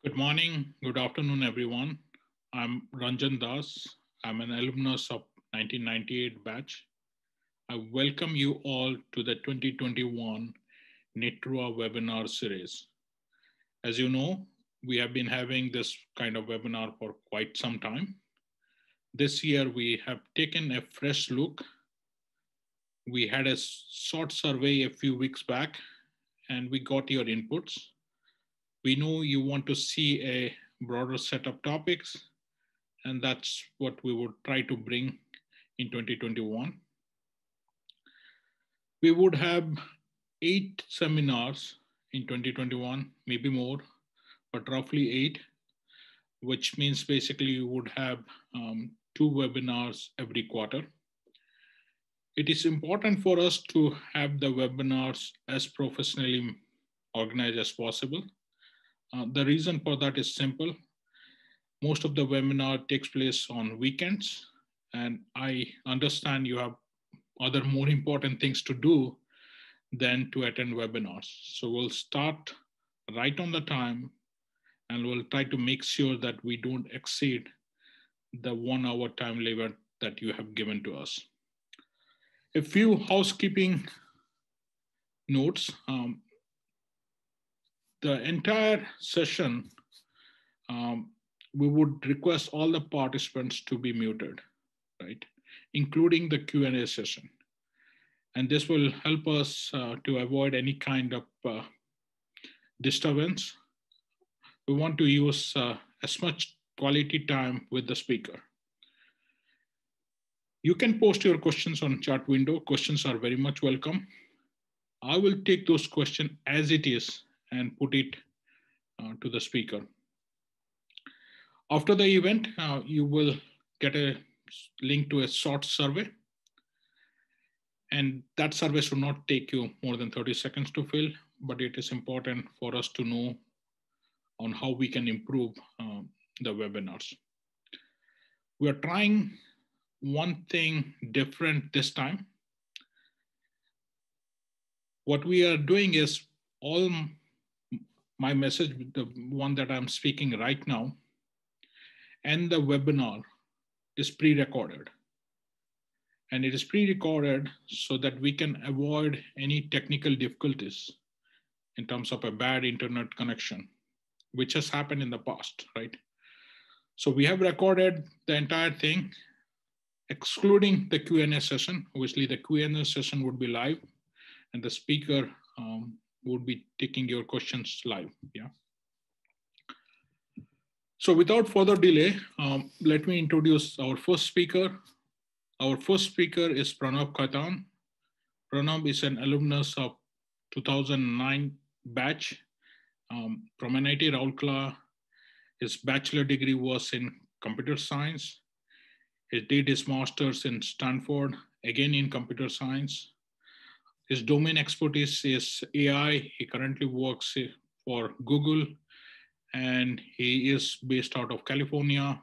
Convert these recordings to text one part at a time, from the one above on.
Good morning, good afternoon, everyone. I'm Ranjan Das. I'm an alumnus of 1998 batch. I welcome you all to the 2021 NITRUA webinar series. As you know, we have been having this kind of webinar for quite some time. This year, we have taken a fresh look. We had a short survey a few weeks back, and we got your inputs. We know you want to see a broader set of topics, and that's what we would try to bring in 2021. We would have 8 seminars in 2021, maybe more, but roughly 8, which means basically you would have 2 webinars every quarter. It is important for us to have the webinars as professionally organized as possible. The reason for that is simple. Most of the webinar takes place on weekends, and I understand you have other more important things to do than to attend webinars. So we'll start right on the time, and we'll try to make sure that we don't exceed the 1 hour time limit that you have given to us. A few housekeeping notes. The entire session, we would request all the participants to be muted, right? Including the Q&A session. And this will help us to avoid any kind of disturbance. We want to use as much quality time with the speaker. You can post your questions on chat window. Questions are very much welcome. I will take those questions as it is and put it to the speaker. After the event, you will get a link to a short survey. And that survey should not take you more than 30 seconds to fill, but it is important for us to know on how we can improve the webinars. We are trying one thing different this time. What we are doing is all my message, the one that I'm speaking right now, and the webinar is pre-recorded. And it is pre-recorded so that we can avoid any technical difficulties in terms of a bad internet connection, which has happened in the past, right? So we have recorded the entire thing, excluding the Q&A session. Obviously, the Q&A session would be live, and the speaker would be taking your questions live, yeah? So without further delay, let me introduce our first speaker. Our first speaker is Pranav Khaitan. Pranav is an alumnus of 2009 batch from NIT Rourkela. His bachelor degree was in computer science. He did his master's in Stanford, again in computer science. His domain expertise is AI. He currently works for Google, and he is based out of California.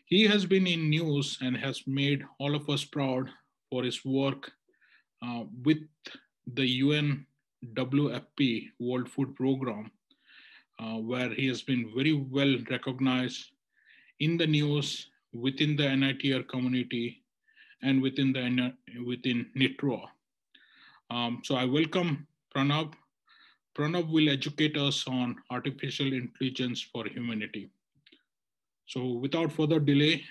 He has been in news and has made all of us proud for his work with the UN WFP, World Food Program, where he has been very well recognized in the news, within the NITR community, and within NITRUA. So I welcome Pranav. Pranav will educate us on artificial intelligence for humanity. So without further delay,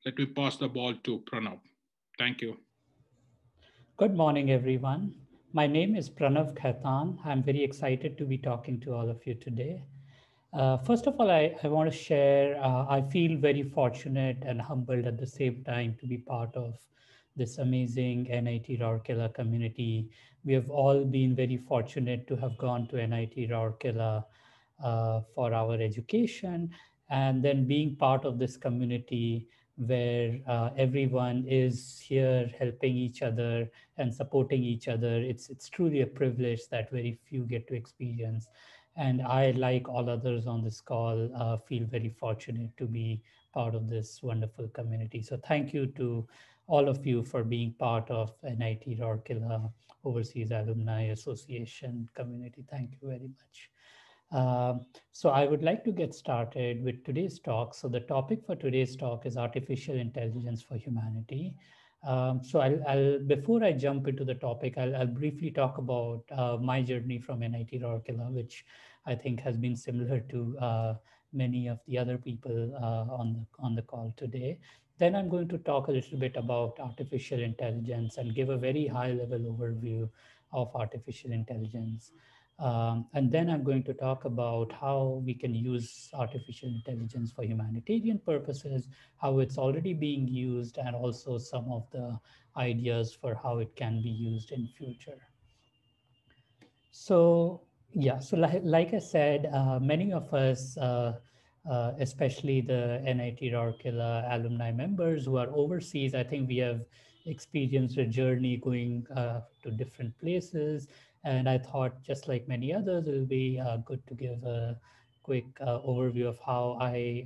let me pass the ball to Pranav. Thank you. Good morning, everyone. My name is Pranav Khaitan. I'm very excited to be talking to all of you today. First of all, I want to share, I feel very fortunate and humbled at the same time to be part of this amazing NIT Rourkela community. We have all been very fortunate to have gone to NIT Rourkela for our education, and then being part of this community where everyone is here helping each other and supporting each other. It's truly a privilege that very few get to experience. And I, like all others on this call, feel very fortunate to be part of this wonderful community. So thank you to all of you for being part of NIT Rourkela Overseas Alumni Association community. Thank you very much. So I would like to get started with today's talk. So the topic for today's talk is artificial intelligence for humanity. So I'll before I jump into the topic, I'll briefly talk about my journey from NIT Rourkela, which I think has been similar to many of the other people on the call today. Then I'm going to talk a little bit about artificial intelligence and give a very high level overview of artificial intelligence. And then I'm going to talk about how we can use artificial intelligence for humanitarian purposes, how it's already being used, and also some of the ideas for how it can be used in future. So yeah, so like I said, many of us, especially the NIT Rourkela alumni members who are overseas, I think we have experienced a journey going to different places. And I thought, just like many others, it will be good to give a quick overview of how I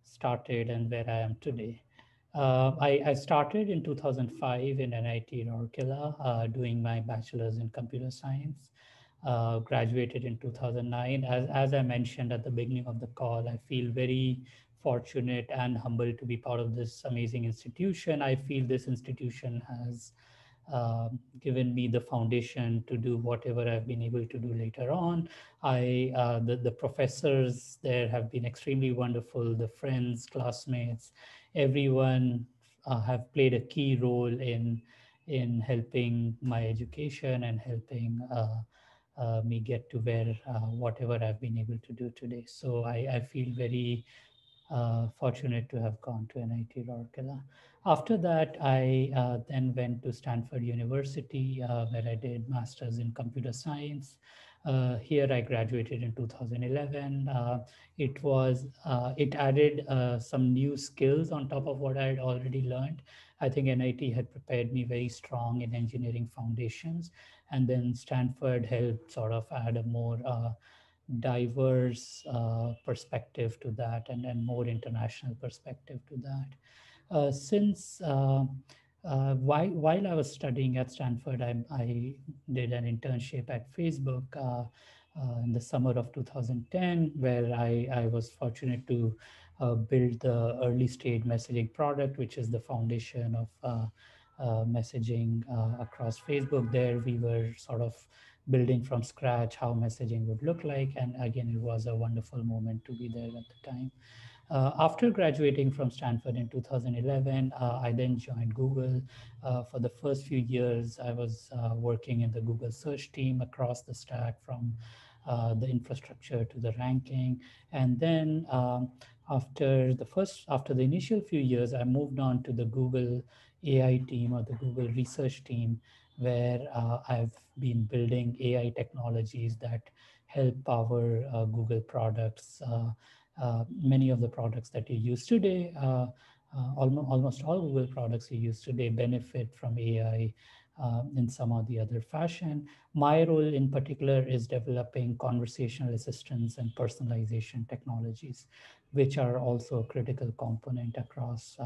started and where I am today. I started in 2005 in NIT Rourkela doing my bachelor's in computer science. Graduated in 2009. As I mentioned at the beginning of the call, I feel very fortunate and humbled to be part of this amazing institution. I feel this institution has given me the foundation to do whatever I've been able to do later on. The professors there have been extremely wonderful. The friends, classmates, everyone have played a key role in helping my education and helping me get to where whatever I've been able to do today. So I feel very fortunate to have gone to NIT Rourkela. After that, I then went to Stanford University, where I did masters in computer science. Here, I graduated in 2011. It added some new skills on top of what I had already learned. I think NIT had prepared me very strong in engineering foundations, and then Stanford helped sort of add a more diverse perspective to that, and more international perspective to that. Since while I was studying at Stanford, I did an internship at Facebook in the summer of 2010, where I was fortunate to build the early stage messaging product, which is the foundation of messaging across Facebook. There, we were sort of building from scratch how messaging would look like. And again, it was a wonderful moment to be there at the time. After graduating from Stanford in 2011, I then joined Google. For the first few years, I was working in the Google search team across the stack from the infrastructure to the ranking. And then after the initial few years, I moved on to the Google AI team or the Google research team, where I've been building AI technologies that help power Google products. Many of the products that you use today, almost all Google products you use today benefit from AI in some or the other fashion. My role in particular is developing conversational assistance and personalization technologies, which are also a critical component across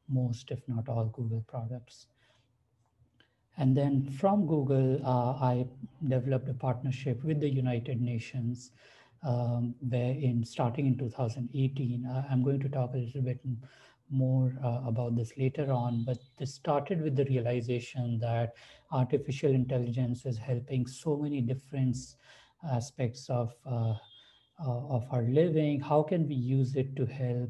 most, if not all, Google products. And then from Google, I developed a partnership with the United Nations, where starting in 2018, I'm going to talk a little bit more about this later on, but this started with the realization that artificial intelligence is helping so many different aspects of our living. How can we use it to help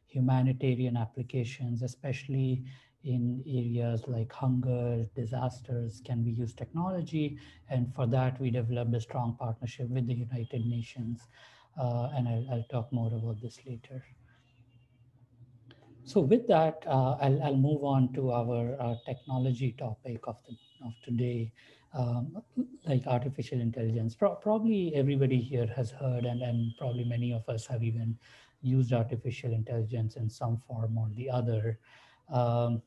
humanitarian applications, especially in areas like hunger, disasters? Can we use technology? And for that, we developed a strong partnership with the United Nations. And I'll talk more about this later. So with that, I'll move on to our technology topic of today, like artificial intelligence. Probably everybody here has heard, and probably many of us have even used artificial intelligence in some form or the other. Um,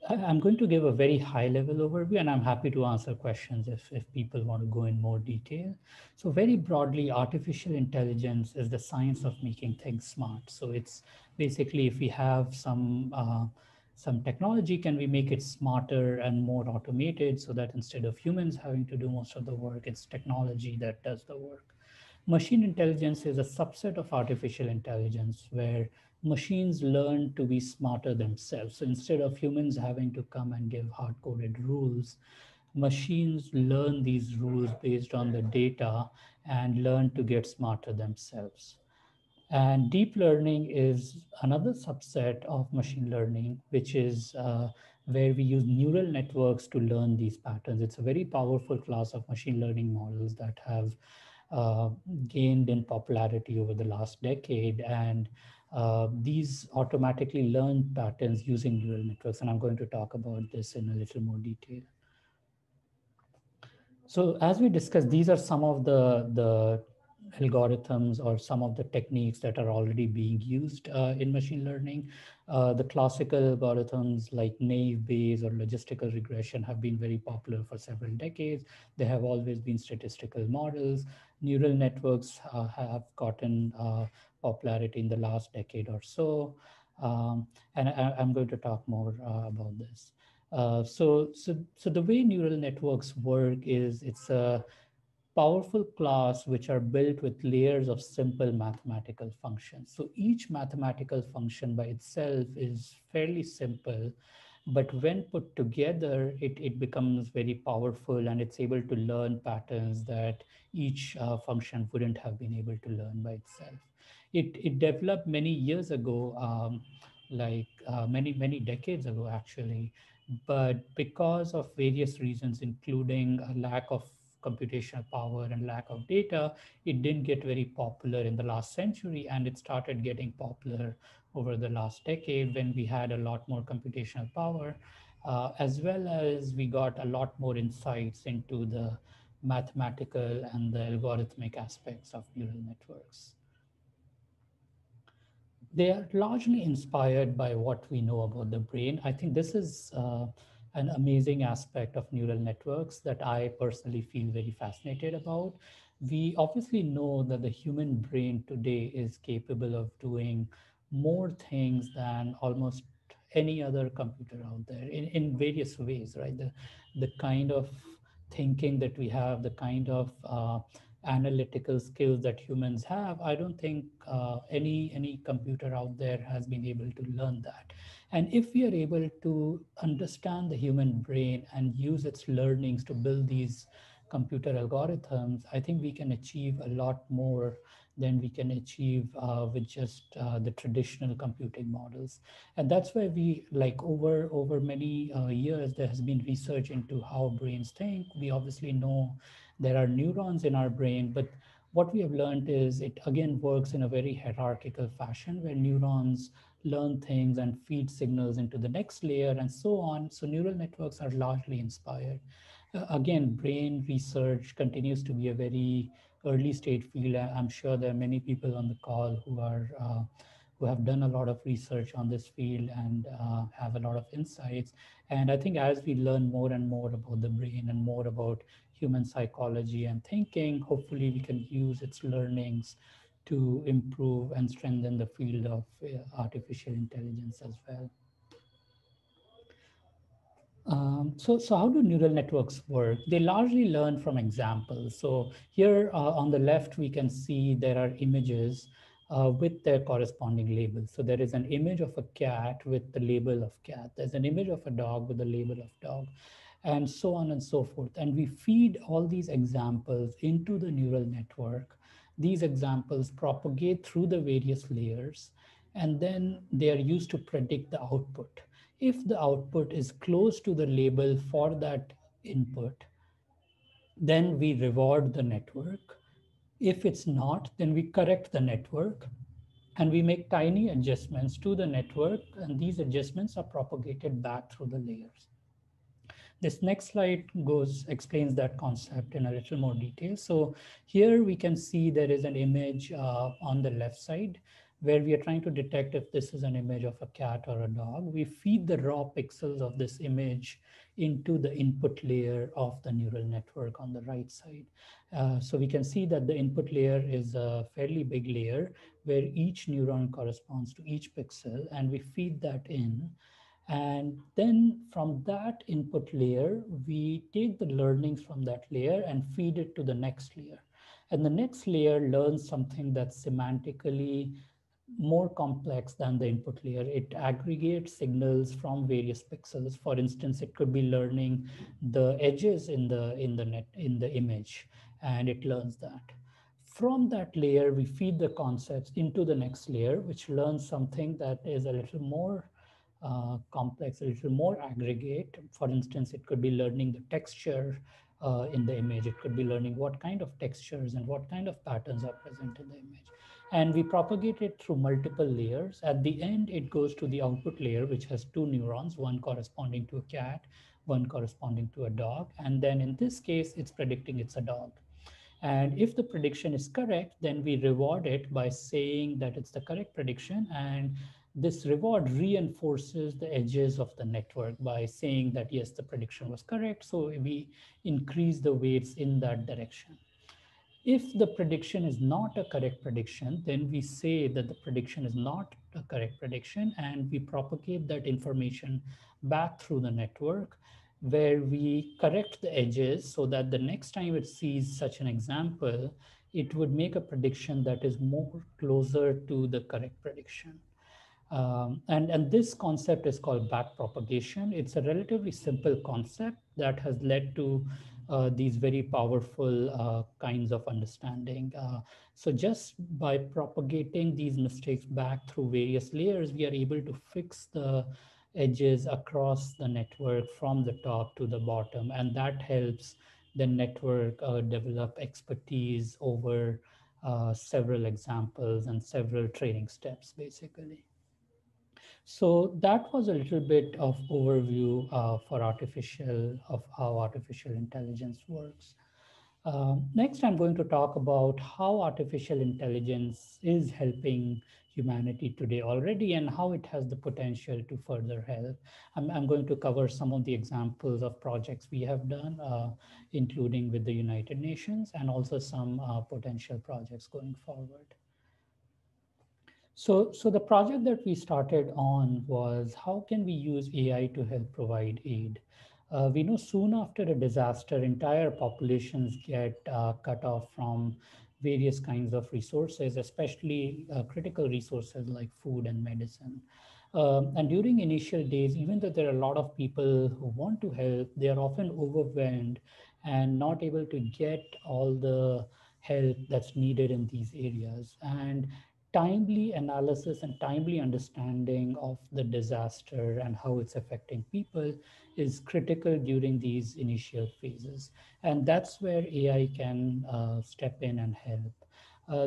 I'm going to give a very high level overview, and I'm happy to answer questions if people want to go in more detail. So very broadly, artificial intelligence is the science of making things smart. So it's basically, if we have some technology, can we make it smarter and more automated so that instead of humans having to do most of the work, it's technology that does the work. Machine intelligence is a subset of artificial intelligence where machines learn to be smarter themselves. So instead of humans having to come and give hard-coded rules, machines learn these rules based on the data and learn to get smarter themselves. And deep learning is another subset of machine learning, which is where we use neural networks to learn these patterns. It's a very powerful class of machine learning models that have uh, gained in popularity over the last decade. And these automatically learn patterns using neural networks. And I'm going to talk about this in a little more detail. So as we discussed, these are some of the algorithms or some of the techniques that are already being used in machine learning. The classical algorithms like naive Bayes or logistical regression have been very popular for several decades. They have always been statistical models. Neural networks have gotten popularity in the last decade or so. And I'm going to talk more about this. So the way neural networks work is it's a powerful class which are built with layers of simple mathematical functions. So each mathematical function by itself is fairly simple, but when put together, it becomes very powerful and it's able to learn patterns that each function wouldn't have been able to learn by itself. It developed many years ago, many decades ago, actually, but because of various reasons, including a lack of computational power and lack of data, it didn't get very popular in the last century, and it started getting popular over the last decade when we had a lot more computational power, as well as we got a lot more insights into the mathematical and the algorithmic aspects of neural networks. They are largely inspired by what we know about the brain. I think this is an amazing aspect of neural networks that I personally feel very fascinated about. We obviously know that the human brain today is capable of doing more things than almost any other computer out there in various ways, right? The kind of thinking that we have, the kind of analytical skills that humans have, I don't think any computer out there has been able to learn that. And if we are able to understand the human brain and use its learnings to build these computer algorithms, I think we can achieve a lot more than we can achieve with just the traditional computing models. And that's why we like over many years there has been research into how brains think. We obviously know there are neurons in our brain, but what we have learned is it again works in a very hierarchical fashion where neurons learn things and feed signals into the next layer and so on. So neural networks are largely inspired. Again, brain research continues to be a very early stage field. I'm sure there are many people on the call who have done a lot of research on this field and have a lot of insights. And I think as we learn more and more about the brain and more about human psychology and thinking, hopefully we can use its learnings to improve and strengthen the field of artificial intelligence as well. So how do neural networks work? They largely learn from examples. So here on the left, we can see there are images with their corresponding labels. So there is an image of a cat with the label of cat. There's an image of a dog with the label of dog, and so on and so forth. And we feed all these examples into the neural network. These examples propagate through the various layers, and then they are used to predict the output. If the output is close to the label for that input, then we reward the network. If it's not, then we correct the network and we make tiny adjustments to the network, and these adjustments are propagated back through the layers. This next slide explains that concept in a little more detail. So here we can see there is an image on the left side where we are trying to detect if this is an image of a cat or a dog. We feed the raw pixels of this image into the input layer of the neural network on the right side. So we can see that the input layer is a fairly big layer where each neuron corresponds to each pixel, and we feed that in. And then from that input layer, we take the learnings from that layer and feed it to the next layer. And the next layer learns something that's semantically more complex than the input layer. It aggregates signals from various pixels. For instance, it could be learning the edges in the image, and it learns that. From that layer, we feed the concepts into the next layer, which learns something that is a little more complex, a little more aggregate. For instance, it could be learning the texture in the image. It could be learning what kind of textures and what kind of patterns are present in the image. And we propagate it through multiple layers. At the end, it goes to the output layer, which has two neurons, one corresponding to a cat, one corresponding to a dog. And then in this case, it's predicting it's a dog. And if the prediction is correct, then we reward it by saying that it's the correct prediction. And this reward reinforces the edges of the network by saying that, yes, the prediction was correct. So we increase the weights in that direction. If the prediction is not a correct prediction, then we say that the prediction is not a correct prediction, and we propagate that information back through the network where we correct the edges so that the next time it sees such an example, it would make a prediction that is more closer to the correct prediction. And this concept is called backpropagation. It's a relatively simple concept that has led to these very powerful kinds of understanding. So just by propagating these mistakes back through various layers, we are able to fix the edges across the network from the top to the bottom. And that helps the network develop expertise over several examples and several training steps, basically. So that was a little bit of overview for of how artificial intelligence works. Next, I'm going to talk about how artificial intelligence is helping humanity today already and how it has the potential to further help. I'm going to cover some of the examples of projects we have done, including with the United Nations, and also some potential projects going forward. So the project that we started on was how can we use AI to help provide aid? We know soon after a disaster, entire populations get cut off from various kinds of resources, especially critical resources like food and medicine. And during initial days, even though there are a lot of people who want to help, they are often overwhelmed and not able to get all the help that's needed in these areas. And timely analysis and timely understanding of the disaster and how it's affecting people is critical during these initial phases. And that's where AI can step in and help.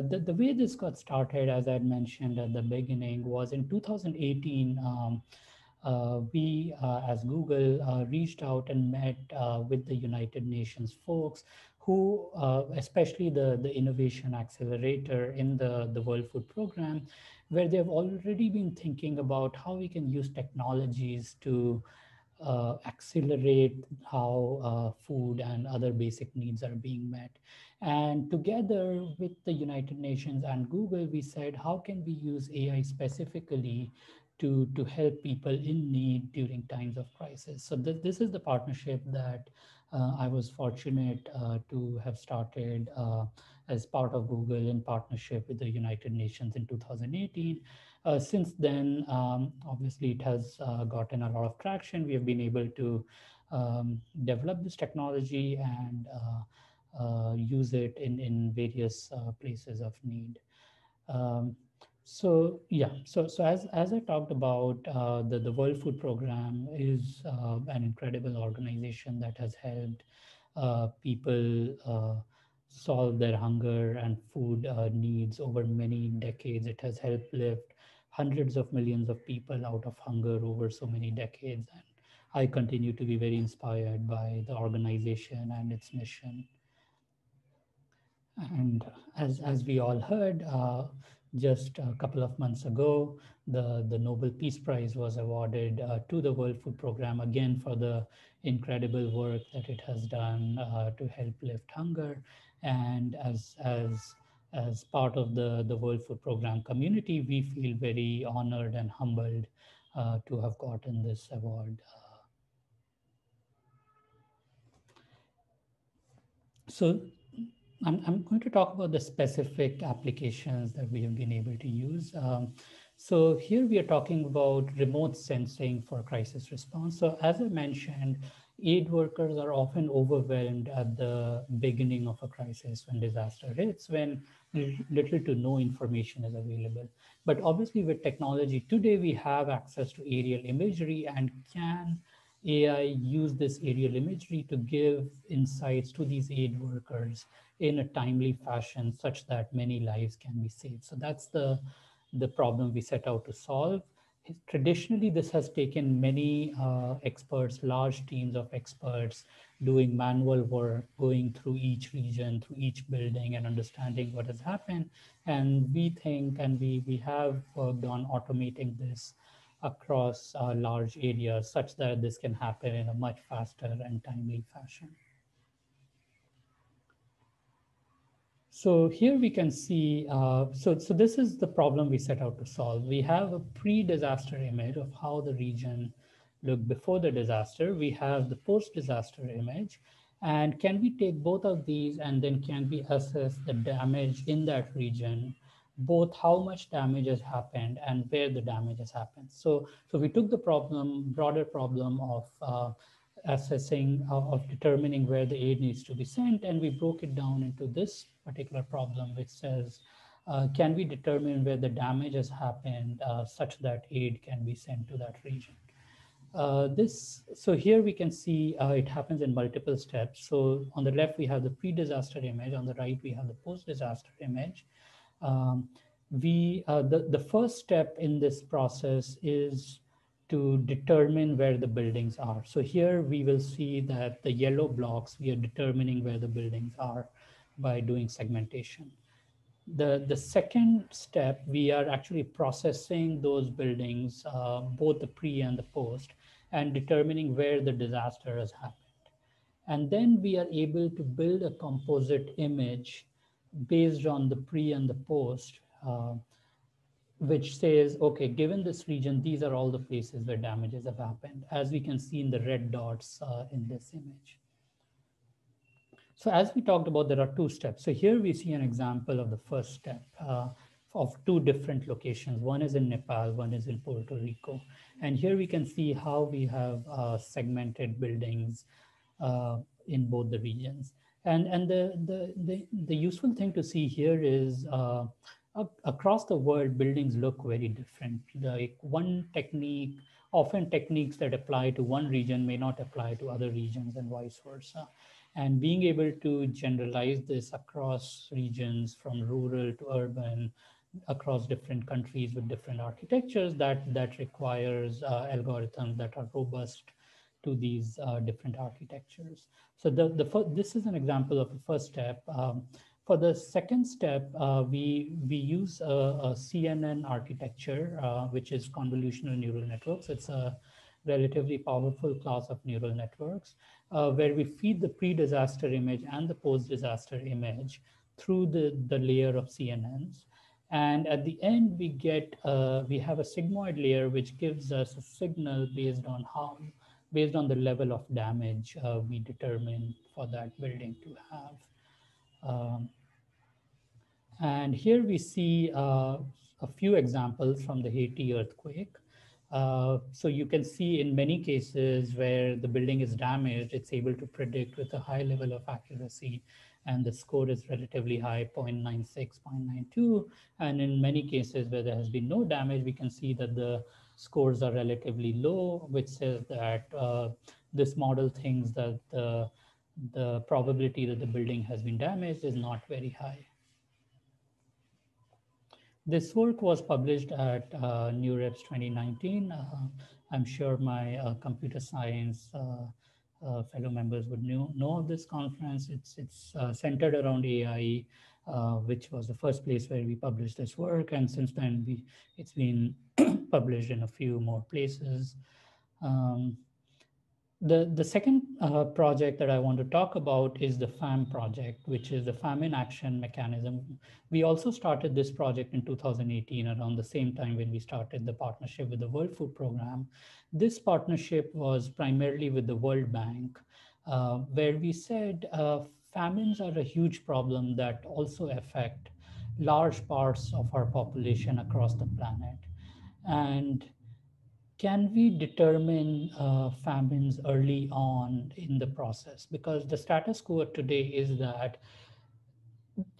The way this got started, as I mentioned at the beginning, was in 2018. We, as Google, reached out and met with the United Nations folks who, especially the Innovation Accelerator in the World Food Program, where they've already been thinking about how we can use technologies to accelerate how food and other basic needs are being met. And together with the United Nations and Google, we said, how can we use AI specifically to help people in need during times of crisis? So this is the partnership that I was fortunate to have started as part of Google in partnership with the United Nations in 2018. Since then, obviously, it has gotten a lot of traction. We have been able to develop this technology and use it in various places of need. Um, so yeah, so as I talked about, the World Food Program is an incredible organization that has helped people solve their hunger and food needs over many decades. It has helped lift hundreds of millions of people out of hunger over so many decades. And I continue to be very inspired by the organization and its mission. And as we all heard, just a couple of months ago, the Nobel Peace Prize was awarded to the World Food Program again for the incredible work that it has done to help lift hunger. And as part of the World Food Program community, we feel very honored and humbled to have gotten this award. So I'm going to talk about the specific applications that we have been able to use. So here we are talking about remote sensing for crisis response. So as I mentioned, aid workers are often overwhelmed at the beginning of a crisis when disaster hits, when little to no information is available. But obviously with technology today, we have access to aerial imagery, and can AI use this aerial imagery to give insights to these aid workers in a timely fashion such that many lives can be saved. So that's the problem we set out to solve. Traditionally, this has taken many experts, large teams of experts doing manual work, going through each region, through each building and understanding what has happened. And we think, and we have worked on automating this across large areas such that this can happen in a much faster and timely fashion. So here we can see, so this is the problem we set out to solve. We have a pre-disaster image of how the region looked before the disaster. We have the post-disaster image. And can we take both of these and then can we assess the damage in that region, both how much damage has happened and where the damage has happened. So we took the problem, broader problem of assessing, of determining where the aid needs to be sent. And we broke it down into this particular problem, which says, can we determine where the damage has happened such that aid can be sent to that region? So here we can see it happens in multiple steps. So on the left, we have the pre-disaster image. On the right, we have the post-disaster image. The first step in this process is to determine where the buildings are. So here we will see that the yellow blocks, we are determining where the buildings are by doing segmentation. The second step, we are actually processing those buildings, both the pre and the post, and determining where the disaster has happened. And then we are able to build a composite image based on the pre and the post, which says, okay, given this region, these are all the places where damages have happened, as we can see in the red dots in this image. So as we talked about, there are two steps. So here we see an example of the first step of two different locations. One is in Nepal, one is in Puerto Rico. And here we can see how we have segmented buildings in both the regions. And the useful thing to see here is across the world, buildings look very different. Like one technique, often techniques that apply to one region may not apply to other regions and vice versa. And being able to generalize this across regions from rural to urban, across different countries with different architectures, that requires algorithms that are robust to these different architectures. So this is an example of a first step. For the second step, we use a CNN architecture, which is convolutional neural networks. It's a relatively powerful class of neural networks, where we feed the pre-disaster image and the post-disaster image through the layer of CNNs. And at the end, we have a sigmoid layer, which gives us a signal based on the level of damage we determine for that building to have. And here we see a few examples from the Haiti earthquake. So you can see in many cases where the building is damaged, it's able to predict with a high level of accuracy, and the score is relatively high, 0.96, 0.92. And in many cases where there has been no damage, we can see that the scores are relatively low, which says that this model thinks that the probability that the building has been damaged is not very high. This work was published at NeurIPS 2019. I'm sure my computer science fellow members would know of this conference. It's centered around AI, which was the first place where we published this work. And since then, it's been published in a few more places. The second project that I want to talk about is the FAM project, which is the Famine Action Mechanism. We also started this project in 2018, around the same time when we started the partnership with the World Food Program. This partnership was primarily with the World Bank, where we said famines are a huge problem that also affect large parts of our population across the planet. And can we determine famines early on in the process? Because the status quo today is that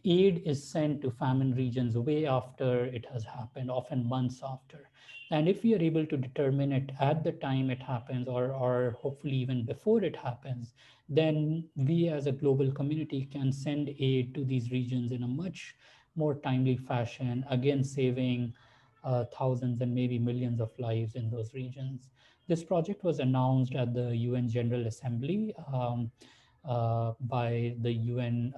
aid is sent to famine regions way after it has happened, often months after. And if we are able to determine it at the time it happens, or hopefully even before it happens, then we as a global community can send aid to these regions in a much more timely fashion, again, saving thousands and maybe millions of lives in those regions. This project was announced at the UN General Assembly by the UN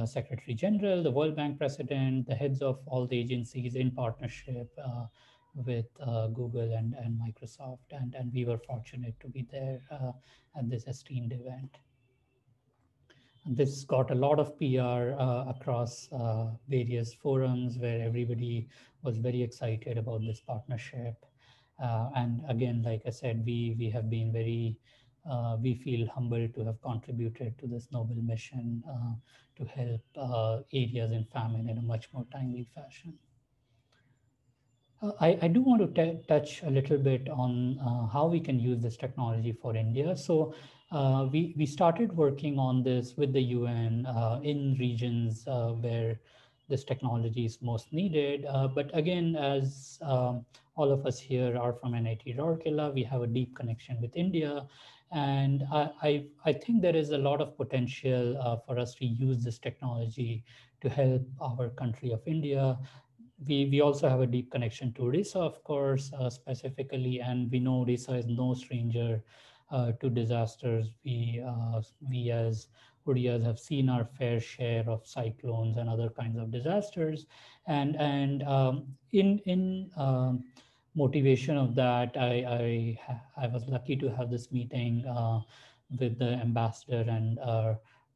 Secretary General, the World Bank President, the heads of all the agencies in partnership with Google and Microsoft. And we were fortunate to be there at this esteemed event. This got a lot of PR across various forums where everybody was very excited about this partnership. And again, like I said, we have been very, we feel humbled to have contributed to this noble mission to help areas in famine in a much more timely fashion. I do want to touch a little bit on how we can use this technology for India. So we started working on this with the UN in regions where this technology is most needed. But again, as all of us here are from NIT Rourkela, we have a deep connection with India. And I think there is a lot of potential for us to use this technology to help our country of India. We also have a deep connection to Odisha, of course, specifically, and we know Odisha is no stranger to disasters. We as Odiyas have seen our fair share of cyclones and other kinds of disasters, and in motivation of that, I was lucky to have this meeting with the ambassador and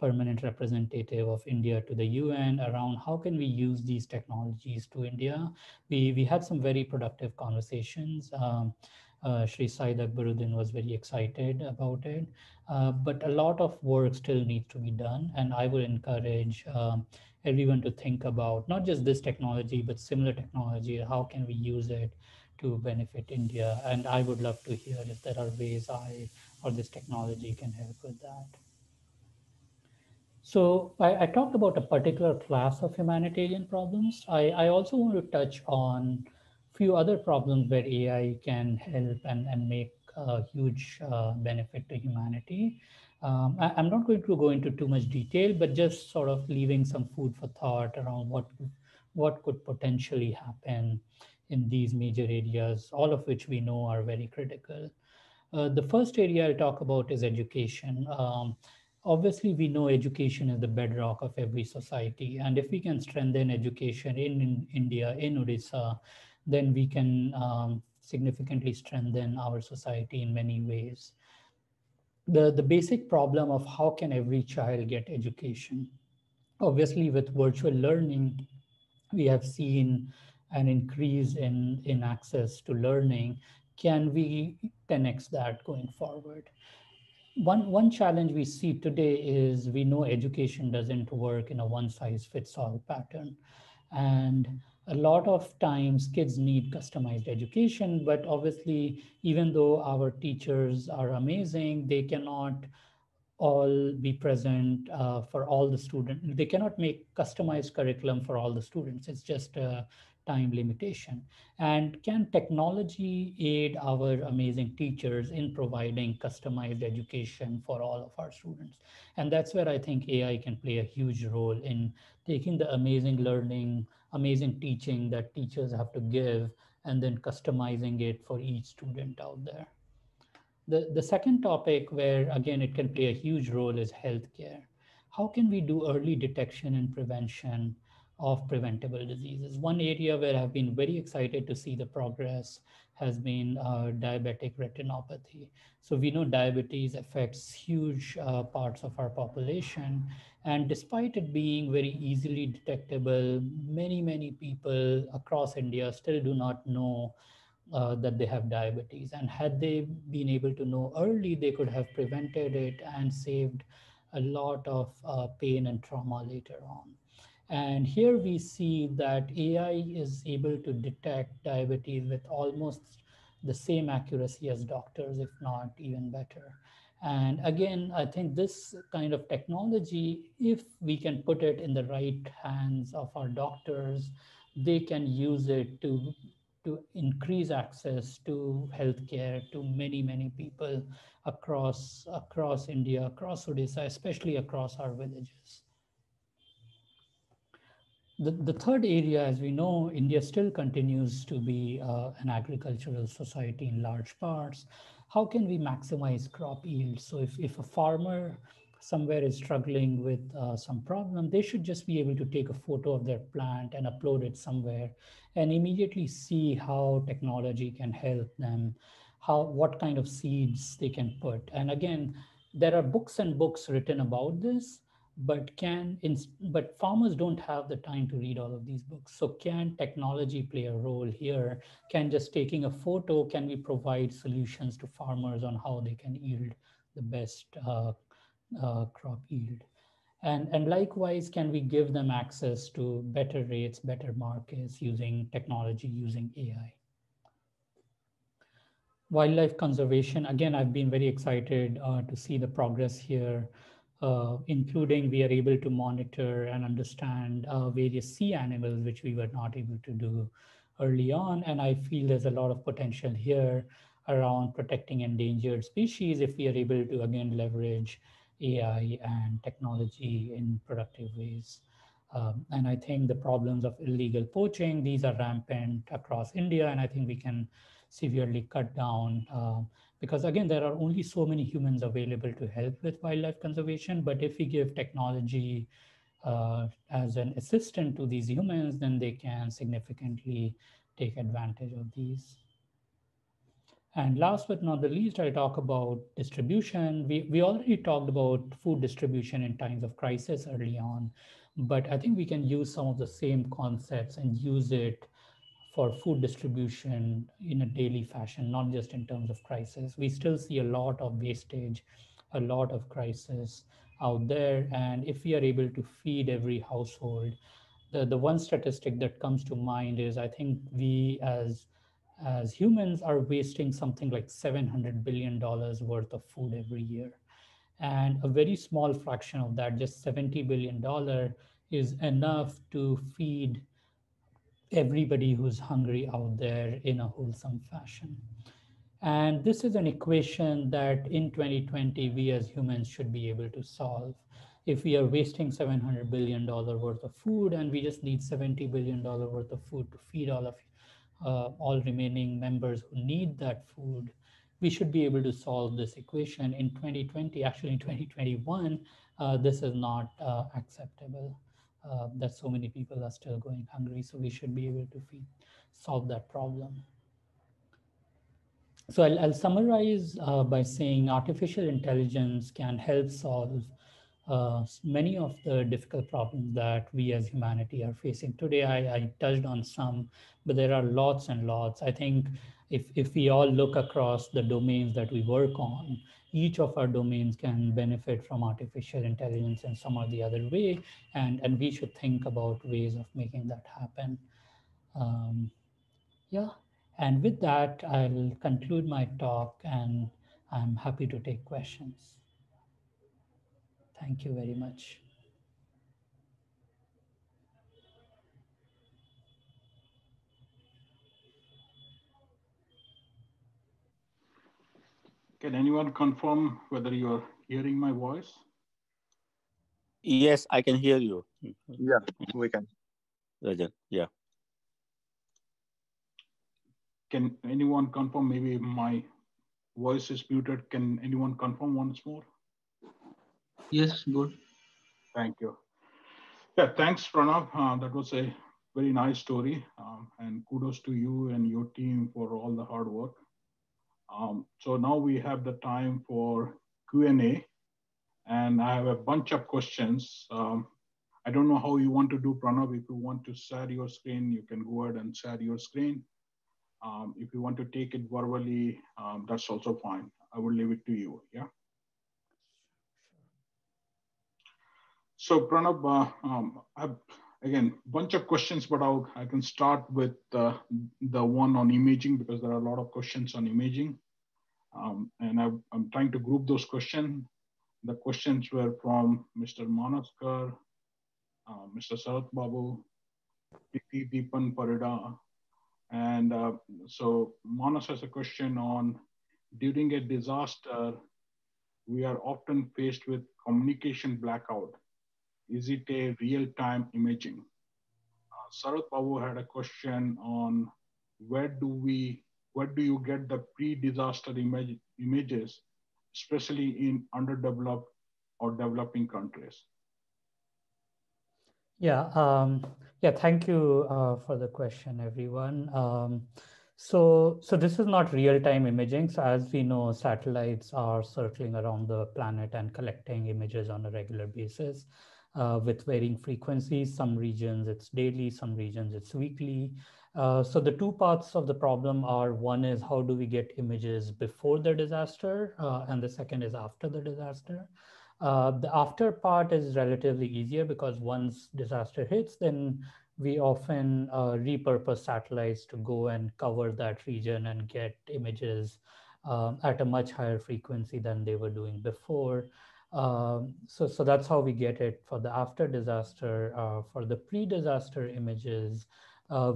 permanent representative of India to the UN around how can we use these technologies to India. We had some very productive conversations. Shri Said Akbaruddin was very excited about it, but a lot of work still needs to be done. And I would encourage everyone to think about not just this technology, but similar technology. How can we use it to benefit India? And I would love to hear if there are ways I or this technology can help with that. So I talked about a particular class of humanitarian problems. I also want to touch on a few other problems where AI can help and make a huge benefit to humanity. I'm not going to go into too much detail, but just sort of leaving some food for thought around what could potentially happen in these major areas, all of which we know are very critical. The first area I'll talk about is education. Obviously, we know education is the bedrock of every society. And if we can strengthen education in India, in Odisha, then we can significantly strengthen our society in many ways. The basic problem of how can every child get education? Obviously, with virtual learning, we have seen an increase in access to learning. Can we 10x that going forward? One challenge we see today is we know education doesn't work in a one size fits all pattern. And a lot of times kids need customized education, but obviously, even though our teachers are amazing, they cannot all be present for all the students. They cannot make customized curriculum for all the students. It's just a time limitation. And can technology aid our amazing teachers in providing customized education for all of our students? And that's where I think AI can play a huge role in taking the amazing learning, amazing teaching that teachers have to give, and then customizing it for each student out there. The second topic where again it can play a huge role is healthcare. How can we do early detection and prevention of preventable diseases? One area where I've been very excited to see the progress has been diabetic retinopathy. So we know diabetes affects huge parts of our population, and despite it being very easily detectable, many people across India still do not know that they have diabetes. And had they been able to know early, they could have prevented it and saved a lot of pain and trauma later on. And here we see that AI is able to detect diabetes with almost the same accuracy as doctors, if not even better. And again, I think this kind of technology, if we can put it in the right hands of our doctors, they can use it to increase access to healthcare to many people across India, across Odisha, especially across our villages. The third area, as we know, India still continues to be an agricultural society in large parts. How can we maximize crop yield? So if a farmer somewhere is struggling with some problem, they should just be able to take a photo of their plant and upload it somewhere and immediately see how technology can help them, what kind of seeds they can put. And again, there are books and books written about this, but farmers don't have the time to read all of these books. So can technology play a role here? Can just taking a photo, can we provide solutions to farmers on how they can yield the best crop yield? And likewise, can we give them access to better rates, better markets using technology, using AI? Wildlife conservation, again, I've been very excited to see the progress here, including we are able to monitor and understand various sea animals, which we were not able to do early on. And I feel there's a lot of potential here around protecting endangered species if we are able to, again, leverage AI and technology in productive ways. And I think the problems of illegal poaching, these are rampant across India, and I think we can severely cut down because again, there are only so many humans available to help with wildlife conservation. But if we give technology as an assistant to these humans, then they can significantly take advantage of these. And last but not the least, I'll talk about distribution. We already talked about food distribution in times of crisis early on, but I think we can use some of the same concepts and use it for food distribution in a daily fashion, not just in terms of crisis. We still see a lot of wastage, a lot of crisis out there. And if we are able to feed every household, the one statistic that comes to mind is I think we as humans are wasting something like $700 billion worth of food every year. And a very small fraction of that, just $70 billion, is enough to feed everybody who's hungry out there in a wholesome fashion. And this is an equation that in 2020, we as humans should be able to solve. If we are wasting $700 billion worth of food and we just need $70 billion worth of food to feed all remaining members who need that food, we should be able to solve this equation in 2020. Actually, in 2021, this is not acceptable. That so many people are still going hungry. So we should be able to solve that problem. So I'll summarize by saying artificial intelligence can help solve many of the difficult problems that we as humanity are facing today. I touched on some, but there are lots and lots. I think if we all look across the domains that we work on, each of our domains can benefit from artificial intelligence in some or the other way, and we should think about ways of making that happen. Yeah, and with that, I'll conclude my talk and I'm happy to take questions. Thank you very much. Can anyone confirm whether you're hearing my voice? Yes, I can hear you. Yeah, we can. Rajan, yeah. Can anyone confirm? Maybe my voice is muted. Can anyone confirm once more? Yes, good. Thank you. Yeah, thanks, Pranav. That was a very nice story. And kudos to you and your team for all the hard work. So now we have the time for Q&A. And I have a bunch of questions. I don't know how you want to do, Pranav. If you want to share your screen, you can go ahead and share your screen. If you want to take it verbally, that's also fine. I will leave it to you, yeah? So Pranab, I've, again, bunch of questions, but I can start with the one on imaging because there are a lot of questions on imaging. And I'm trying to group those questions. The questions were from Mr. Manaskar, Mr. Sarat Babu, Priti Deepan Parida. And so Manas has a question on, during a disaster, we are often faced with communication blackout. Is it a real-time imaging? Sarat Babu had a question on where do you get the pre-disaster images, especially in underdeveloped or developing countries? Yeah, thank you for the question, everyone. So this is not real-time imaging. So as we know, satellites are circling around the planet and collecting images on a regular basis with varying frequencies. Some regions it's daily, some regions it's weekly. So the two parts of the problem are, one is how do we get images before the disaster, and the second is after the disaster. The after part is relatively easier because once disaster hits, then we often repurpose satellites to go and cover that region and get images at a much higher frequency than they were doing before. So that's how we get it for the after disaster. For the pre-disaster images,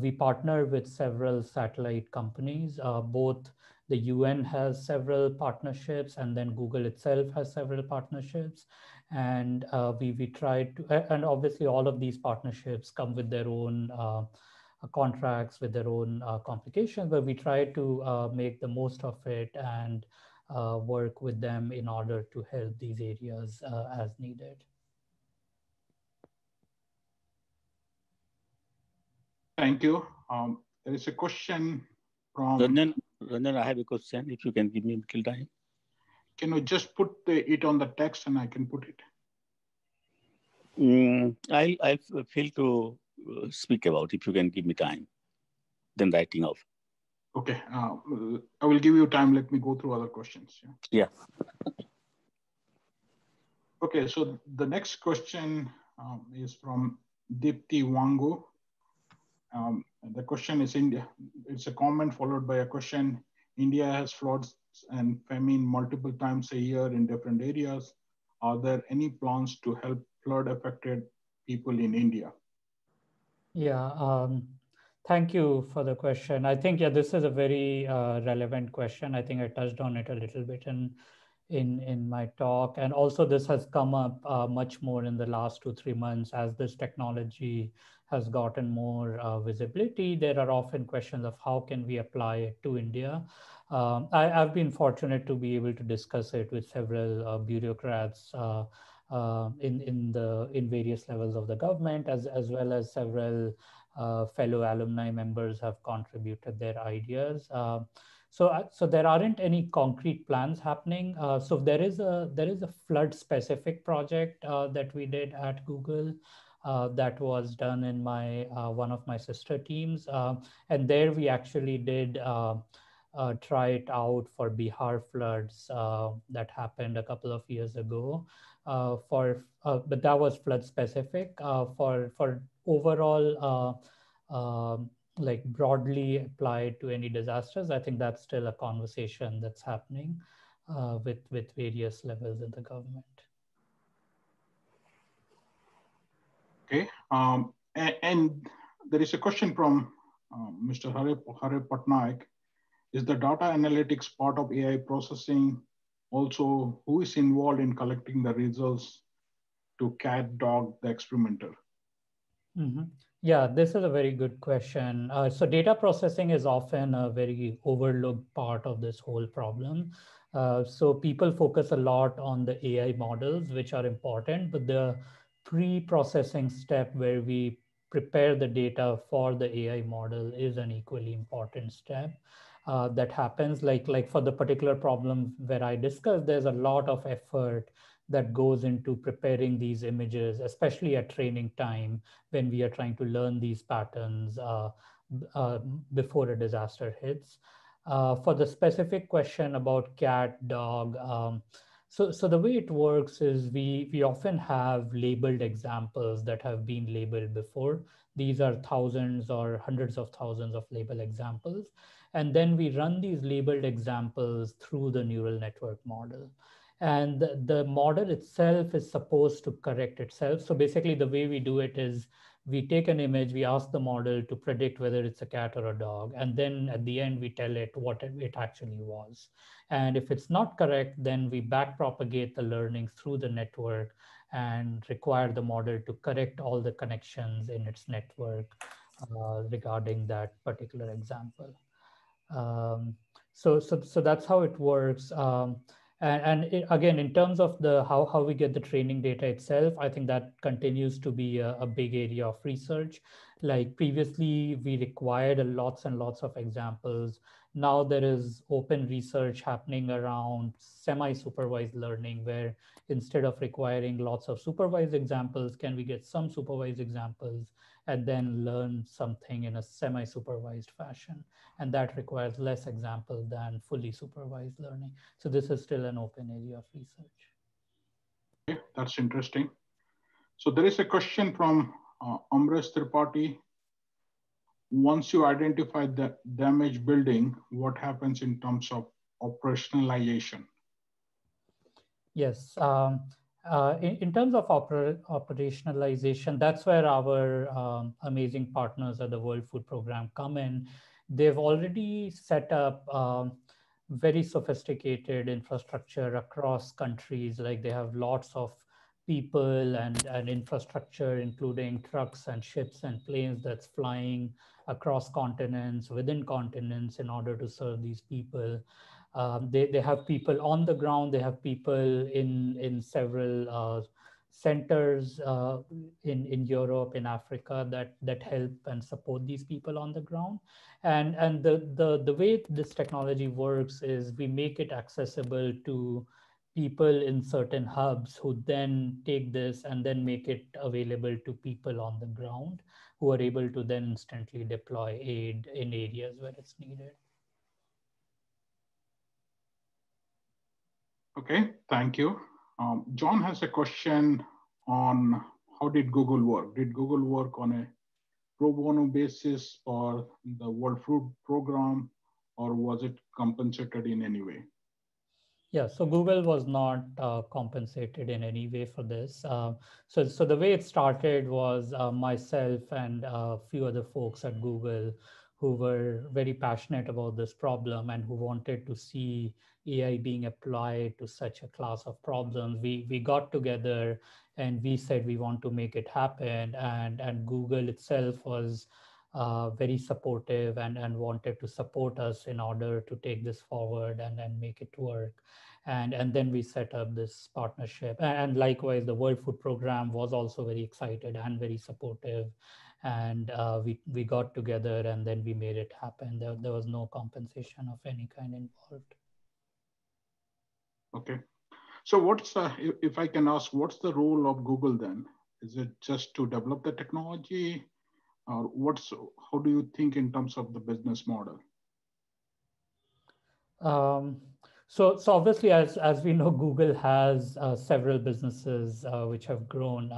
we partner with several satellite companies. Both the UN has several partnerships, and then Google itself has several partnerships. And we tried to, and obviously all of these partnerships come with their own contracts, with their own complications, but we try to make the most of it and work with them in order to help these areas as needed. Thank you. There is a question from Ranjan, I have a question. If you can give me a little time. Can you just put it on the text and I can put it? I feel to speak about if you can give me time, then writing off. Okay, I will give you time. Let me go through other questions. Yeah. Okay, so the next question is from Deepti Wangu. The question is India. It's a comment followed by a question. India has floods and famine multiple times a year in different areas. Are there any plans to help flood affected people in India? Yeah, thank you for the question. I think, this is a very relevant question. I think I touched on it a little bit in my talk. And also this has come up much more in the last 2-3 months as this technology has gotten more visibility. There are often questions of how can we apply it to India. I've been fortunate to be able to discuss it with several bureaucrats in various levels of the government, as well as several fellow alumni members have contributed their ideas. So there aren't any concrete plans happening. So there is a flood specific project that we did at Google that was done in my one of my sister teams, and there we actually did try it out for Bihar floods that happened a couple of years ago. But that was flood specific. For overall like broadly applied to any disasters, I think that's still a conversation that's happening with various levels in the government. Okay, and there is a question from Mr. Hare Patnaik. Is the data analytics part of AI processing? Also, who is involved in collecting the results to cat dog the experimenter? Mm-hmm. Yeah, this is a very good question. So data processing is often a very overlooked part of this whole problem. So people focus a lot on the AI models, which are important, but the pre-processing step where we prepare the data for the AI model is an equally important step. That happens like for the particular problem where I discussed, there's a lot of effort that goes into preparing these images, especially at training time when we are trying to learn these patterns before a disaster hits. For the specific question about cat, dog, So the way it works is we often have labeled examples that have been labeled before. These are thousands or hundreds of thousands of label examples. And then we run these labeled examples through the neural network model. And the model itself is supposed to correct itself. So basically the way we do it is we take an image, we ask the model to predict whether it's a cat or a dog. And then at the end, we tell it what it actually was. And if it's not correct, then we backpropagate the learning through the network and require the model to correct all the connections in its network regarding that particular example. So that's how it works. Again, in terms of the how we get the training data itself, I think that continues to be a big area of research. Like previously, we required lots and lots of examples. Now there is open research happening around semi-supervised learning, where instead of requiring lots of supervised examples, can we get some supervised examples and then learn something in a semi-supervised fashion? And that requires less example than fully supervised learning. So this is still an open area of research. Okay, that's interesting. So there is a question from Amresh Tripathi. Once you identify the damaged building, what happens in terms of operationalization? Yes. In terms of operationalization, that's where our amazing partners at the World Food Program come in. They've already set up very sophisticated infrastructure across countries. Like they have lots of people and infrastructure, including trucks and ships and planes that's flying across continents, within continents, in order to serve these people. They have people on the ground. They have people in several centers in Europe, in Africa, that help and support these people on the ground. And the way this technology works is we make it accessible to people in certain hubs who then take this and then make it available to people on the ground who are able to then instantly deploy aid in areas where it's needed. Okay, thank you. John has a question on how did Google work? Did Google work on a pro bono basis for the World Food Program, or was it compensated in any way? Yeah, so Google was not compensated in any way for this. So the way it started was myself and a few other folks at Google who were very passionate about this problem and who wanted to see AI being applied to such a class of problems. We got together and we said we want to make it happen. And Google itself was very supportive and wanted to support us in order to take this forward and make it work. And then we set up this partnership. And likewise, the World Food Program was also very excited and very supportive. And we got together and then we made it happen. There was no compensation of any kind involved. Okay. So what's, if I can ask, what's the role of Google then? Is it just to develop the technology? Or how do you think in terms of the business model? So obviously, as we know, Google has several businesses which have grown.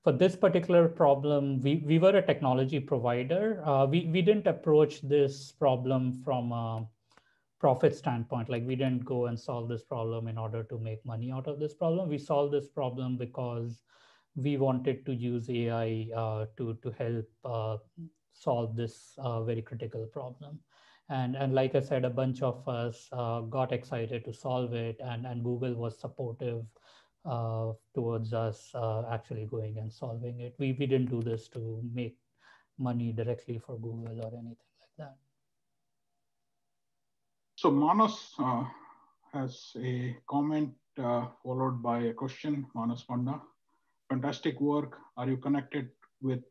For this particular problem, we were a technology provider. We didn't approach this problem from a profit standpoint. Like we didn't go and solve this problem in order to make money out of this problem. We solved this problem because we wanted to use AI to help solve this very critical problem. And like I said, a bunch of us got excited to solve it, and Google was supportive towards us actually going and solving it. We didn't do this to make money directly for Google or anything like that. So Manas has a comment followed by a question. Manas Panda, fantastic work. Are you connected with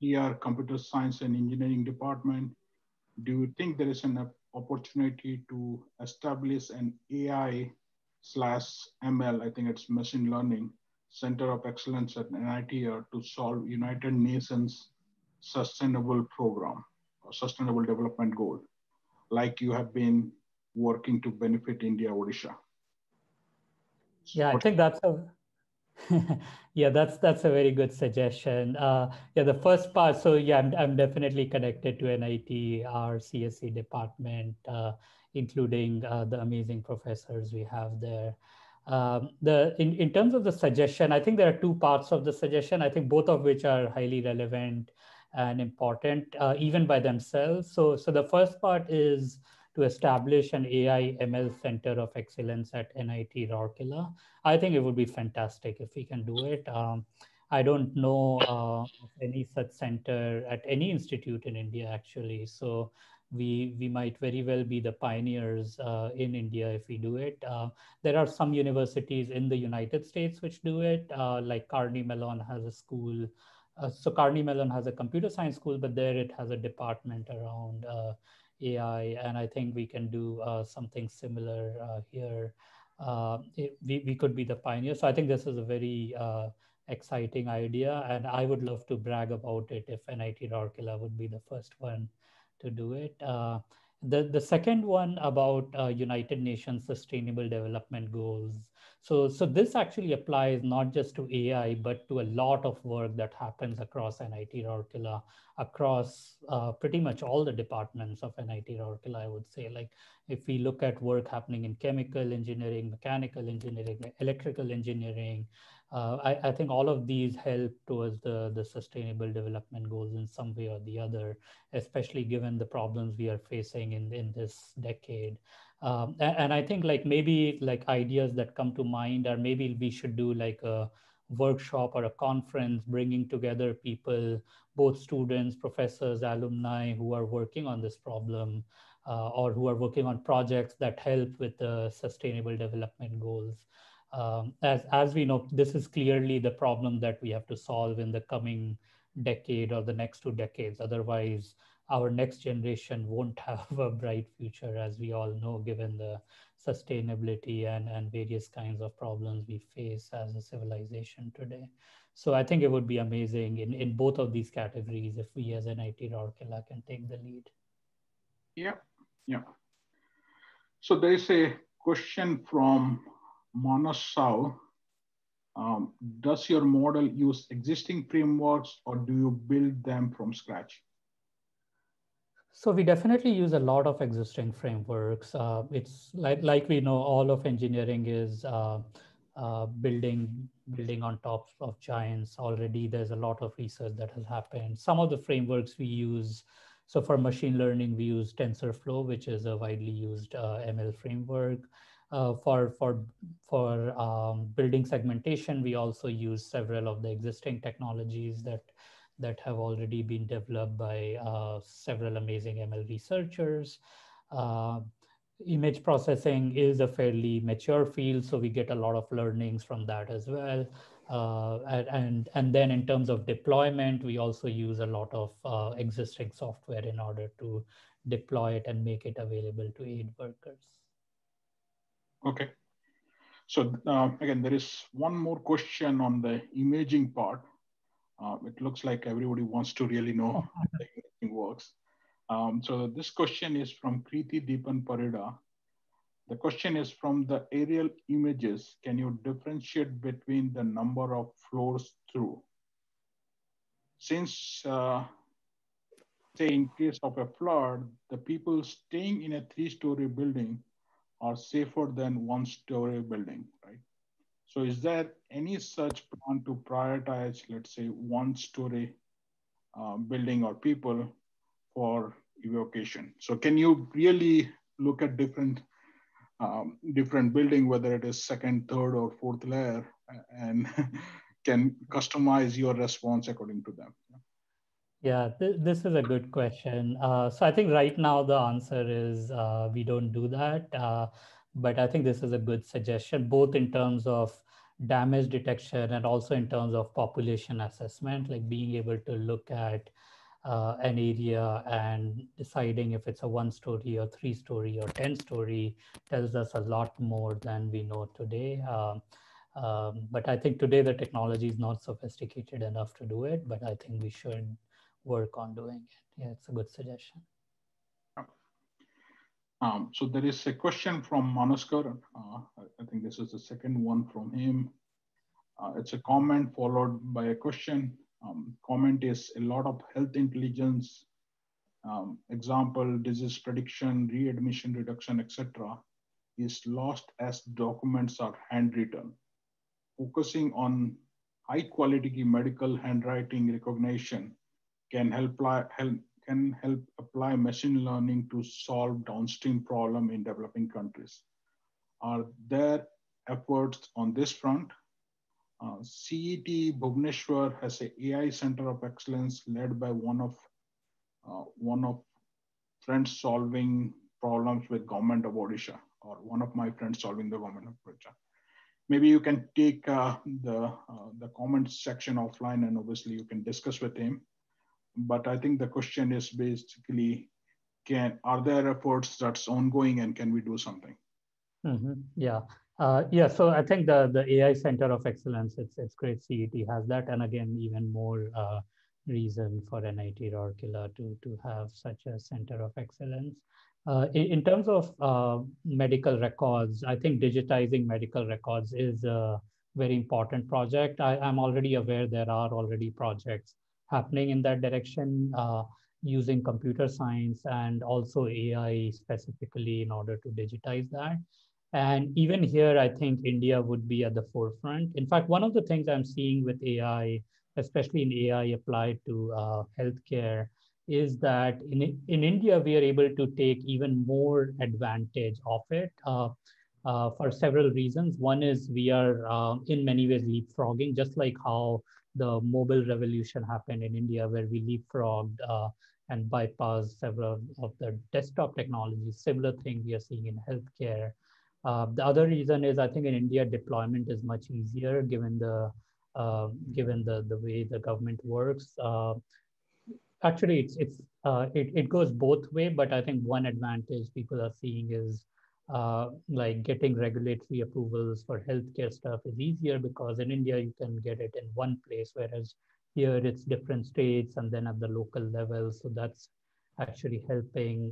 PR, Computer Science and Engineering Department? Do you think there is an opportunity to establish an AI/ML, I think it's machine learning, Center of Excellence at NIT to solve United Nations Sustainable Program or Sustainable Development Goal, like you have been working to benefit India, Odisha? Yeah, I think that's a yeah, that's a very good suggestion. Yeah, the first part. So yeah, I'm definitely connected to NIT, our CSE department, including the amazing professors we have there. In terms of the suggestion, I think there are two parts of the suggestion. I think both of which are highly relevant and important, even by themselves. So the first part is to establish an AI ML Center of Excellence at NIT Rourkela. I think it would be fantastic if we can do it. I don't know of any such center at any institute in India, actually. So we might very well be the pioneers in India if we do it. There are some universities in the United States which do it, like Carnegie Mellon has a school. So Carnegie Mellon has a computer science school, but there it has a department around AI, and I think we can do something similar here. We could be the pioneer. So I think this is a very exciting idea, and I would love to brag about it if NIT Rourkela would be the first one to do it. The second one about United Nations Sustainable Development Goals. So this actually applies not just to AI, but to a lot of work that happens across NIT Rourkela, across pretty much all the departments of NIT Rourkela, I would say. Like if we look at work happening in chemical engineering, mechanical engineering, electrical engineering, I think all of these help towards the sustainable development goals in some way or the other, especially given the problems we are facing in this decade. And I think like maybe like ideas that come to mind are maybe we should do like a workshop or a conference bringing together people, both students, professors, alumni who are working on this problem, or who are working on projects that help with the sustainable development goals. As we know, this is clearly the problem that we have to solve in the coming decade or the next 2 decades. Otherwise, our next generation won't have a bright future, as we all know, given the sustainability and various kinds of problems we face as a civilization today. So I think it would be amazing in both of these categories if we as NIT Rourkela can take the lead. Yeah, yeah. So there is a question from Manas Sao. Does your model use existing frameworks or do you build them from scratch? So we definitely use a lot of existing frameworks. It's like we know all of engineering is building on top of giants already. There's a lot of research that has happened. Some of the frameworks we use, so for machine learning, we use TensorFlow, which is a widely used ML framework. For building segmentation, we also use several of the existing technologies that have already been developed by several amazing ML researchers. Image processing is a fairly mature field, so we get a lot of learnings from that as well. And then in terms of deployment, we also use a lot of existing software in order to deploy it and make it available to aid workers. Okay. So again, there is one more question on the imaging part. It looks like everybody wants to really know how the imaging works. So this question is from Kriti Deepan Parida. The question is from the aerial images, can you differentiate between the number of floors through? Since, say in case of a flood, the people staying in a 3-story building are safer than 1-story building, right? So is there any such plan to prioritize, let's say, 1-story building or people for evacuation? So can you really look at different building, whether it is second, third, or fourth layer, and can customize your response according to them? Yeah, this is a good question. So I think right now the answer is we don't do that. But I think this is a good suggestion, both in terms of damage detection and also in terms of population assessment, like being able to look at an area and deciding if it's a 1-story or 3-story or 10-story tells us a lot more than we know today. But I think today the technology is not sophisticated enough to do it, but I think we should work on doing it. Yeah, it's a good suggestion. So there is a question from Manaskar. I think this is the second one from him. It's a comment followed by a question. Comment is a lot of health intelligence, example, disease prediction, readmission reduction, etc., is lost as documents are handwritten. Focusing on high quality medical handwriting recognition can help apply machine learning to solve downstream problem in developing countries. Are there efforts on this front? CET Bhubaneswar has an AI Center of Excellence led by one of friends solving problems with government of Odisha, or one of my friends solving the government of Odisha. Maybe you can take the comments section offline, and obviously you can discuss with him. But I think the question is basically, are there efforts that's ongoing, and can we do something? Yeah. Yeah, so I think the AI Center of Excellence, it's great CET has that. And again, even more reason for NIT Rourkela to have such a Center of Excellence. In terms of medical records, I think digitizing medical records is a very important project. I'm already aware there are already projects happening in that direction using computer science and also AI specifically in order to digitize that. And even here, I think India would be at the forefront. In fact, one of the things I'm seeing with AI, especially in AI applied to healthcare, is that in India, we are able to take even more advantage of it for several reasons. One is we are in many ways leapfrogging, just like how the mobile revolution happened in India, where we leapfrogged and bypassed several of the desktop technologies. Similar thing we are seeing in healthcare. The other reason is I think in India deployment is much easier given the way the government works. Actually, it goes both way, but I think one advantage people are seeing is like getting regulatory approvals for healthcare stuff is easier because in India you can get it in one place, whereas here it's different states and then at the local level. So that's actually helping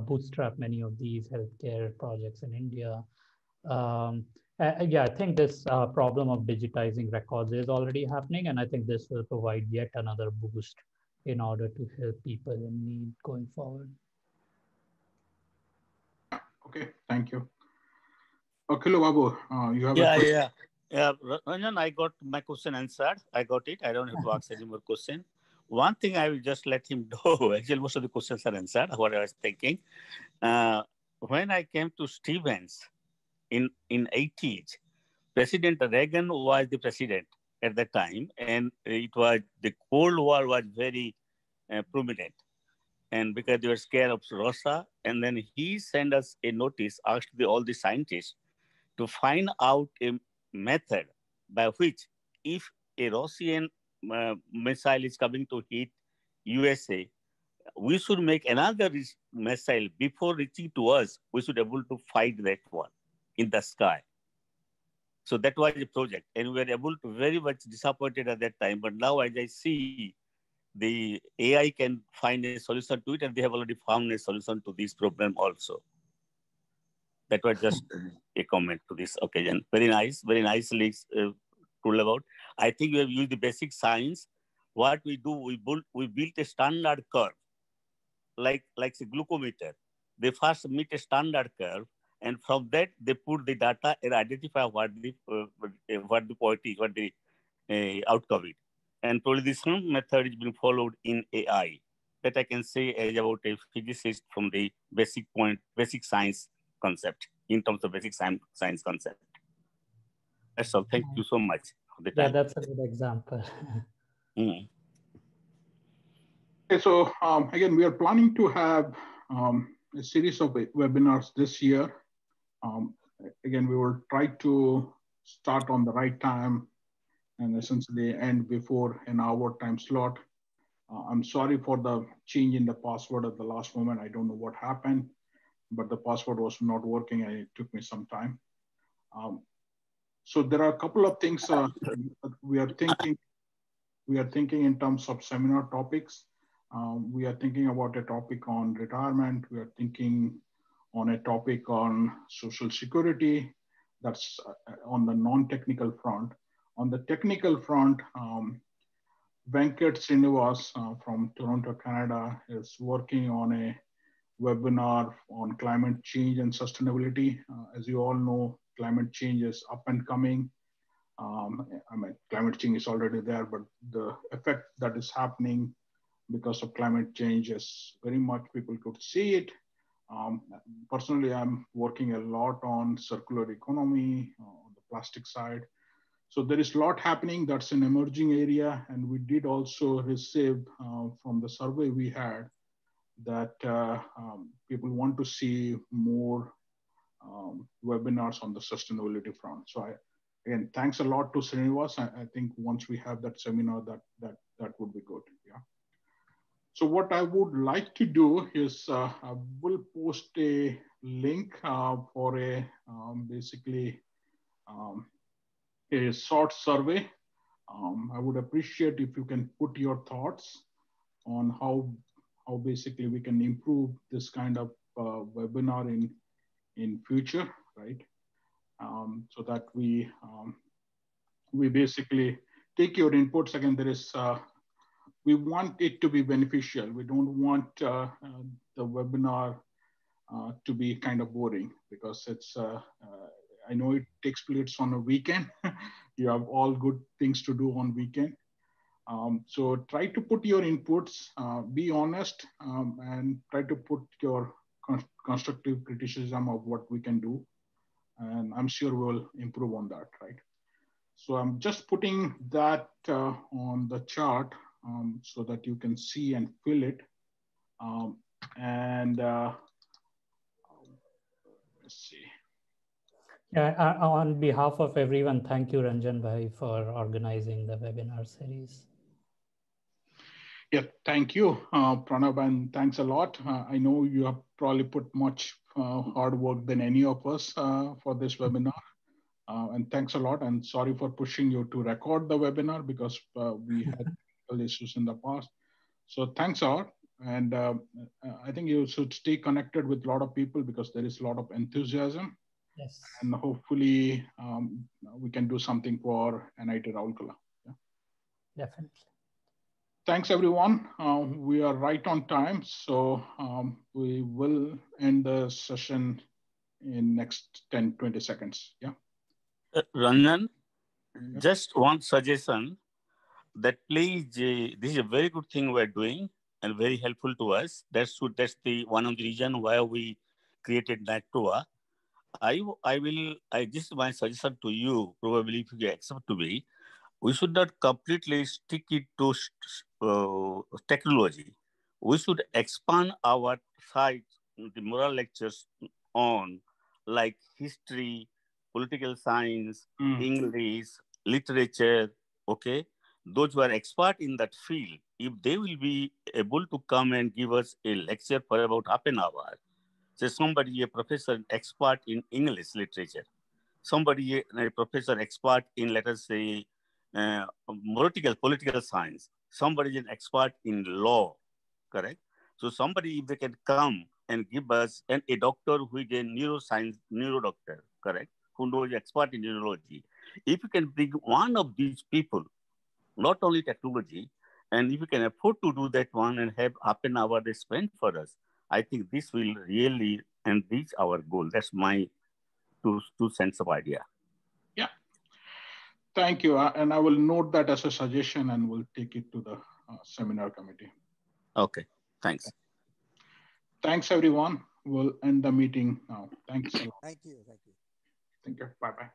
bootstrap many of these healthcare projects in India. Yeah, I think this problem of digitizing records is already happening, and I think this will provide yet another boost in order to help people in need going forward. Okay, thank you. Akhilo Babu, you have a question? Yeah, Ranjan, I got my question answered. I got it. I don't have to ask any more question. One thing I will just let him know, actually most of the questions are answered, what I was thinking. When I came to Stevens in 80s, President Reagan was the president at that time, and it was the Cold War was very prominent. And because they were scared of Russia, and then he sent us a notice, asked all the scientists to find out a method by which if a Russian missile is coming to hit USA, we should make another missile before reaching to us. We should be able to fight that one in the sky. So that was the project. And we were able to very much disappointed at that time. But now as I see, the AI can find a solution to it, and they have already found a solution to this problem also. That was just a comment to this occasion. Very nice, very nicely told about. I think we have used the basic science. What we do, we built a standard curve, like a glucometer. They first meet a standard curve, and from that they put the data and identify what the point is, what the outcome is. And probably the same method is being followed in AI. That I can say as about a physicist from the basic science concept, in terms of basic science concept. That's all. Thank you so much for the time. Yeah, that's a good example. Okay, so again, we are planning to have a series of webinars this year. Again, we will try to start on the right time and essentially end before an hour time slot. I'm sorry for the change in the password at the last moment. I don't know what happened, but the password was not working and it took me some time. So there are a couple of things we are thinking in terms of seminar topics. We are thinking about a topic on retirement. We are thinking on a topic on social security. That's on the non-technical front. On the technical front, Venkat Srinivas from Toronto, Canada is working on a webinar on climate change and sustainability. As you all know, climate change is up and coming. I mean, climate change is already there, but the effect that is happening because of climate change is very much people could see it. Personally, I'm working a lot on circular economy on the plastic side. So there is a lot happening. That's an emerging area. And we did also receive from the survey we had that people want to see more webinars on the sustainability front. So again, thanks a lot to Srinivas. I think once we have that seminar, that would be good. Yeah. So what I would like to do is I will post a link for a basically a short survey. I would appreciate if you can put your thoughts on how basically we can improve this kind of webinar in future, right? So that we basically take your inputs. Again, there is we want it to be beneficial. We don't want the webinar to be kind of boring, because it's I know it takes place on a weekend. You have all good things to do on weekend. So try to put your inputs, be honest, and try to put your constructive criticism of what we can do. And I'm sure we'll improve on that, right? So I'm just putting that on the chart so that you can see and feel it. Let's see. Yeah, on behalf of everyone, thank you, Ranjan Bhai, for organizing the webinar series. Yeah, thank you, Pranav, and thanks a lot. I know you have probably put much hard work than any of us for this webinar. And thanks a lot, and sorry for pushing you to record the webinar because we had technical issues in the past. So thanks a lot. And I think you should stay connected with a lot of people because there is a lot of enthusiasm. Yes. And hopefully we can do something for NIT Rourkela. Yeah? Definitely. Thanks, everyone. We are right on time. So we will end the session in next 10, 20 seconds. Yeah. Ranjan, just one suggestion that please, this is a very good thing we're doing and very helpful to us. That's the one of the reason why we created NATOA. This is my suggestion to you, probably if you accept to me, we should not completely stick it to technology. We should expand our site, the moral lectures on like history, political science, English, literature, okay? Those who are expert in that field, if they will be able to come and give us a lecture for about half an hour, say somebody, a professor expert in English literature, somebody, a professor expert in, let us say, political science, somebody is an expert in law, correct? So somebody, if they can come and give us, and a doctor who is a neuroscience, neurodoctor, correct? Who knows expert in neurology. If you can bring one of these people, not only technology, and if you can afford to do that one and have half an hour they spend for us, I think this will really reach our goal. That's my two cents of idea. Yeah. Thank you. And I will note that as a suggestion and we'll take it to the seminar committee. Okay. Thanks. Thanks, everyone. We'll end the meeting now. Thanks a lot. Thank you. Thank you. Bye-bye.